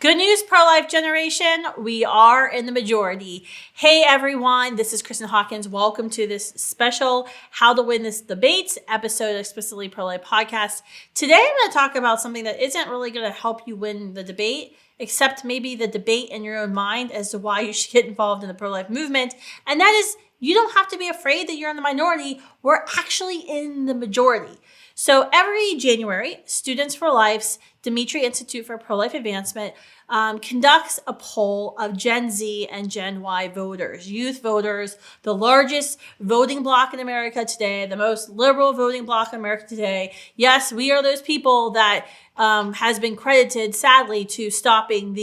Good news, pro-life generation. We are in the majority. Hey, everyone. This is Kristan Hawkins. Welcome to this special How to Win This Debate episode of Explicitly Pro-Life podcast. Today, I'm going to talk about something that isn't really going to help you win the debate, except maybe the debate in your own mind as to why you should get involved in the pro-life movement. And that is, you don't have to be afraid that you're in the minority. We're actually in the majority. So every January, Students for Life's Dimitri Institute for Pro-Life Advancement conducts a poll of Gen Z and Gen Y voters, youth voters, the largest voting bloc in America today, the most liberal voting bloc in America today. Yes, we are those people that has been credited, sadly, to stopping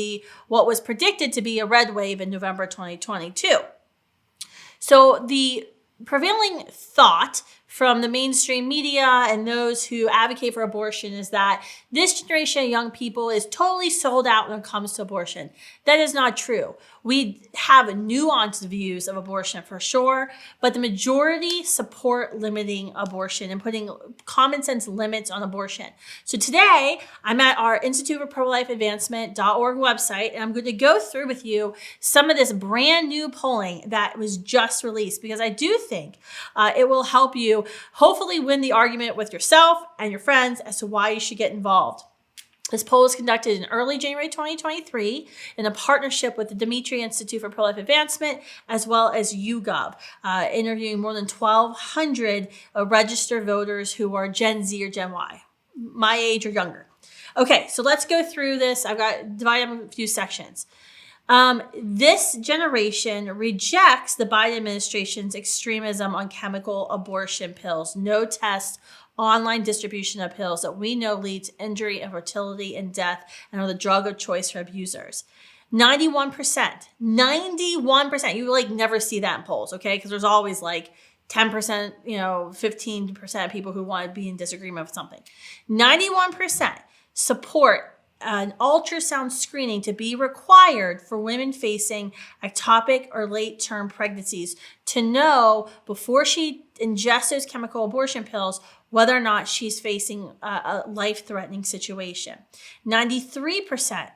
what was predicted to be a red wave in November 2022. So the prevailing thought from the mainstream media and those who advocate for abortion is that this generation of young people is totally sold out when it comes to abortion. That is not true. We have nuanced views of abortion for sure, but the majority support limiting abortion and putting common sense limits on abortion. So today, I'm at our Institute for Pro-Life Advancement.org website, and I'm going to go through with you some of this brand new polling that was just released, because I do think it will help you hopefully win the argument with yourself and your friends as to why you should get involved. This poll was conducted in early January 2023 in a partnership with the Dimitri Institute for Pro-Life Advancement as well as YouGov, interviewing more than 1,200 registered voters who are Gen Z or Gen Y, my age or younger. Okay, so let's go through this. I've got divided into a few sections. This generation rejects the Biden administration's extremism on chemical abortion pills, no test, online distribution of pills that we know lead to injury, infertility, and death, and are the drug of choice for abusers. 91%, you never see that in polls, okay? Because there's always 10%, 15% of people who want to be in disagreement with something. 91% support an ultrasound screening to be required for women facing ectopic or late-term pregnancies to know before she ingests those chemical abortion pills whether or not she's facing a life-threatening situation. 93%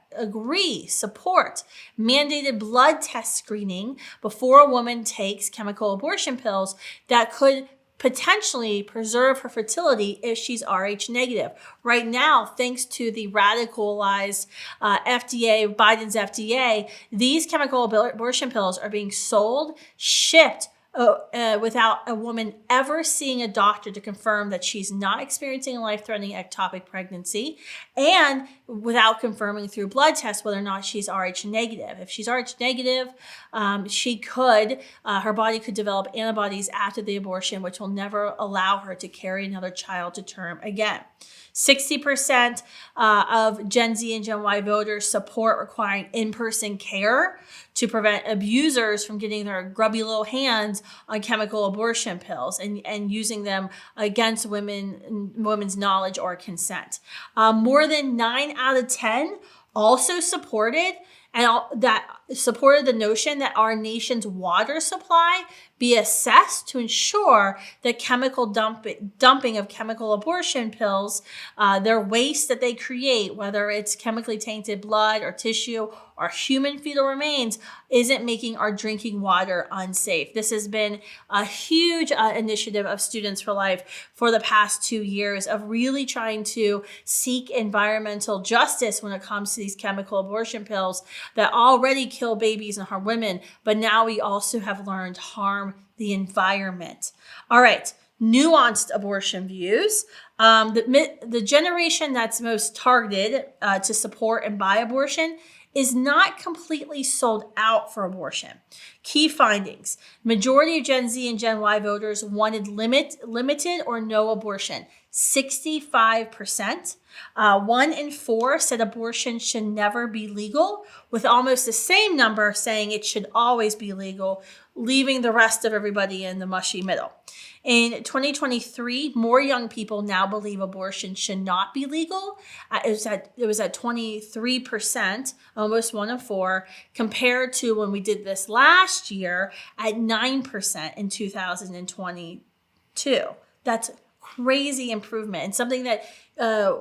support mandated blood test screening before a woman takes chemical abortion pills that could potentially preserve her fertility if she's Rh negative. Right now, thanks to the radicalized FDA, Biden's FDA, these chemical abortion pills are being sold, shipped, without a woman ever seeing a doctor to confirm that she's not experiencing a life-threatening ectopic pregnancy, and without confirming through blood tests whether or not she's Rh negative. If she's Rh negative, her body could develop antibodies after the abortion, which will never allow her to carry another child to term again. 60% of Gen Z and Gen Y voters support requiring in-person care to prevent abusers from getting their grubby little hands on chemical abortion pills and using them against women's knowledge or consent. More than 9 out of 10 also supported the notion that our nation's water supply be assessed to ensure that chemical dumping of chemical abortion pills, their waste that they create, whether it's chemically tainted blood or tissue or human fetal remains, isn't making our drinking water unsafe. This has been a huge initiative of Students for Life for the past 2 years of really trying to seek environmental justice when it comes to these chemical abortion pills that already kill babies and harm women, but now we also have learned harm the environment. All right, nuanced abortion views. The generation that's most targeted to support and buy abortion is not completely sold out for abortion. Key findings. Majority of Gen Z and Gen Y voters wanted limited or no abortion. 65%. 1 in 4 said abortion should never be legal, with almost the same number saying it should always be legal, leaving the rest of everybody in the mushy middle. In 2023, more young people now believe abortion should not be legal. It was at 23%, almost 1 in 4, compared to when we did this last year at 9% in 2022. That's crazy improvement, and something that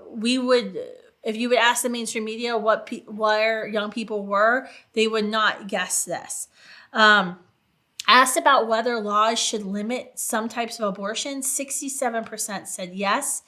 we would If you would ask the mainstream media where young people were, they would not guess this. Asked about whether laws should limit some types of abortion, 67% said yes,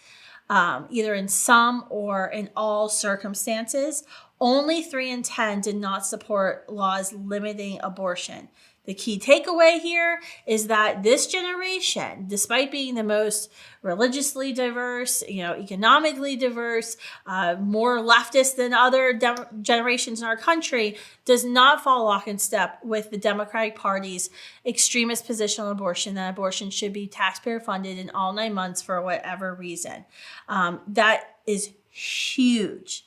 either in some or in all circumstances. Only 3 in 10 did not support laws limiting abortion. The key takeaway here is that this generation, despite being the most religiously diverse, economically diverse, more leftist than other generations in our country, does not fall lock in step with the Democratic Party's extremist position on abortion, that abortion should be taxpayer funded in all 9 months for whatever reason. That is huge.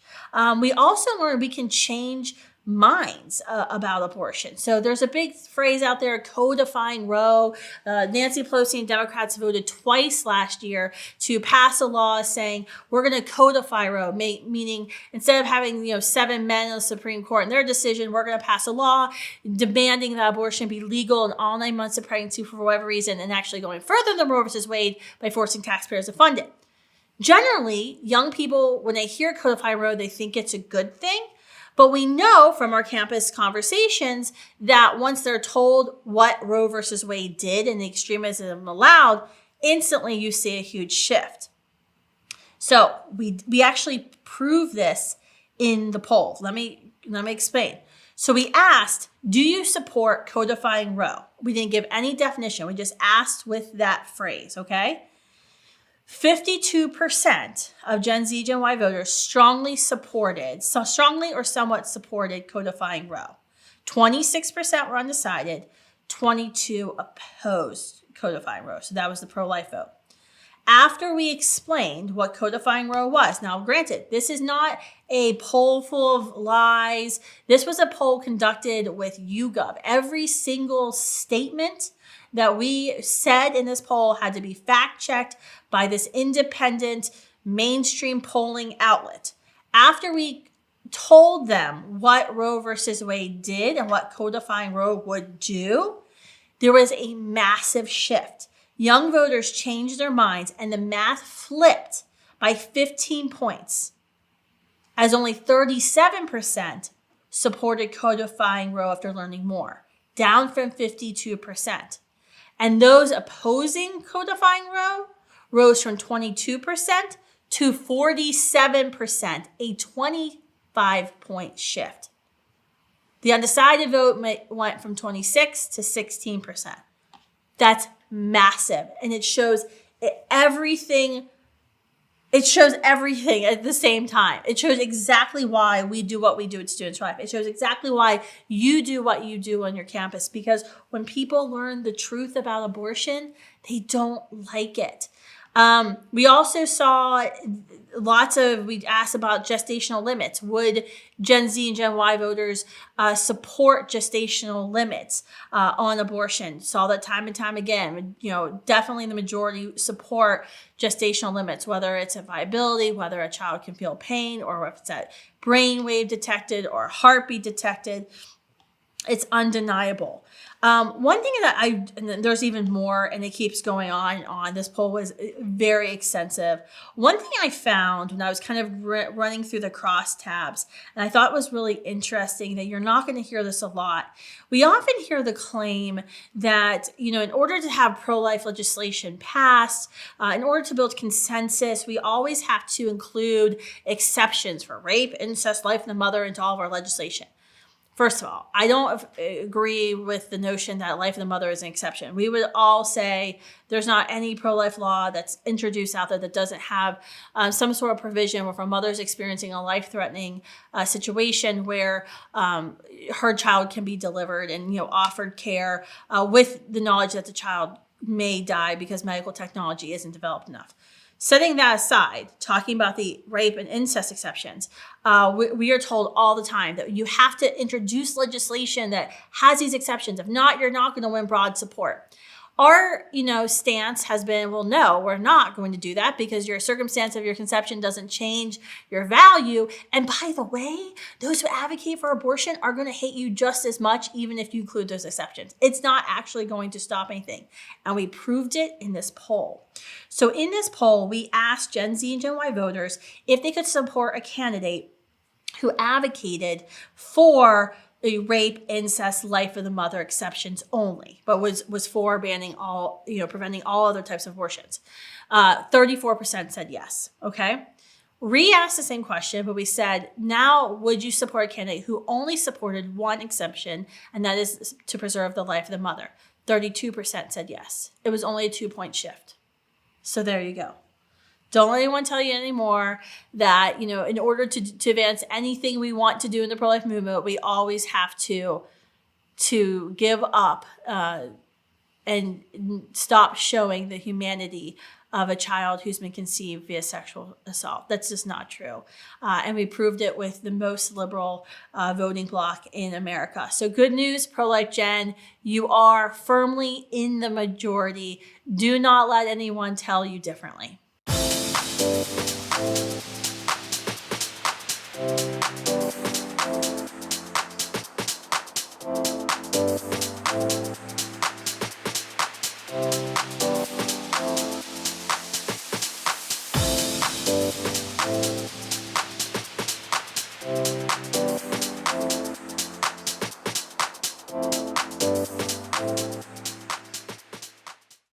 We also learned we can change minds about abortion. So there's a big phrase out there, codifying Roe. Nancy Pelosi and Democrats voted twice last year to pass a law saying we're going to codify Roe, meaning instead of having 7 men in the Supreme Court and their decision, we're going to pass a law demanding that abortion be legal in all 9 months of pregnancy for whatever reason, and actually going further than Roe versus Wade by forcing taxpayers to fund it. Generally, young people, when they hear codify Roe, they think it's a good thing. But we know from our campus conversations that once they're told what Roe versus Wade did and the extremism allowed, instantly you see a huge shift. So we actually proved this in the poll. Let me explain. So we asked, do you support codifying Roe? We didn't give any definition. We just asked with that phrase, okay? 52% of Gen Z, Gen Y voters strongly or somewhat supported codifying Roe. 26% were undecided. 22% opposed codifying Roe. So that was the pro-life vote. After we explained what codifying Roe was, now granted, this is not a poll full of lies. This was a poll conducted with YouGov. Every single statement that we said in this poll had to be fact-checked by this independent mainstream polling outlet. After we told them what Roe versus Wade did and what codifying Roe would do, there was a massive shift. Young voters changed their minds and the math flipped by 15 points, as only 37% supported codifying Roe after learning more, down from 52%. And those opposing codifying Roe rose from 22% to 47%, a 25-point shift. The undecided vote went from 26 to 16%. That's massive. And it shows everything. It shows everything at the same time. It shows exactly why we do what we do at Students for Life. It shows exactly why you do what you do on your campus. Because when people learn the truth about abortion, they don't like it. We also saw we asked about gestational limits. Would Gen Z and Gen Y voters support gestational limits on abortion? Saw that time and time again. Definitely the majority support gestational limits, whether it's a viability, whether a child can feel pain, or if it's a brainwave detected or a heartbeat detected. It's undeniable. One thing and there's even more, and it keeps going on. This poll was very extensive. One thing I found when I was kind of running through the crosstabs, and I thought was really interesting, that you're not going to hear this a lot. We often hear the claim that, in order to have pro-life legislation passed, in order to build consensus, we always have to include exceptions for rape, incest, life of the mother into all of our legislation. First of all, I don't agree with the notion that life of the mother is an exception. We would all say there's not any pro-life law that's introduced out there that doesn't have some sort of provision where if a mother's experiencing a life-threatening situation where her child can be delivered and offered care with the knowledge that the child may die because medical technology isn't developed enough. Setting that aside, talking about the rape and incest exceptions, we are told all the time that you have to introduce legislation that has these exceptions. If not, you're not going to win broad support. Our, stance has been, well, no, we're not going to do that because your circumstance of your conception doesn't change your value. And by the way, those who advocate for abortion are going to hate you just as much, even if you include those exceptions. It's not actually going to stop anything. And we proved it in this poll. So in this poll, we asked Gen Z and Gen Y voters if they could support a candidate who advocated for a rape, incest, life of the mother exceptions only, but was for banning all, preventing all other types of abortions. 34% said yes. Okay. Re-asked the same question, but we said, now would you support a candidate who only supported one exception, and that is to preserve the life of the mother? 32% said yes. It was only a 2-point shift. So there you go. Don't let anyone tell you anymore that, in order to advance anything we want to do in the pro-life movement, we always have to give up and stop showing the humanity of a child who's been conceived via sexual assault. That's just not true. And we proved it with the most liberal voting bloc in America. So good news, pro-life Gen, you are firmly in the majority. Do not let anyone tell you differently.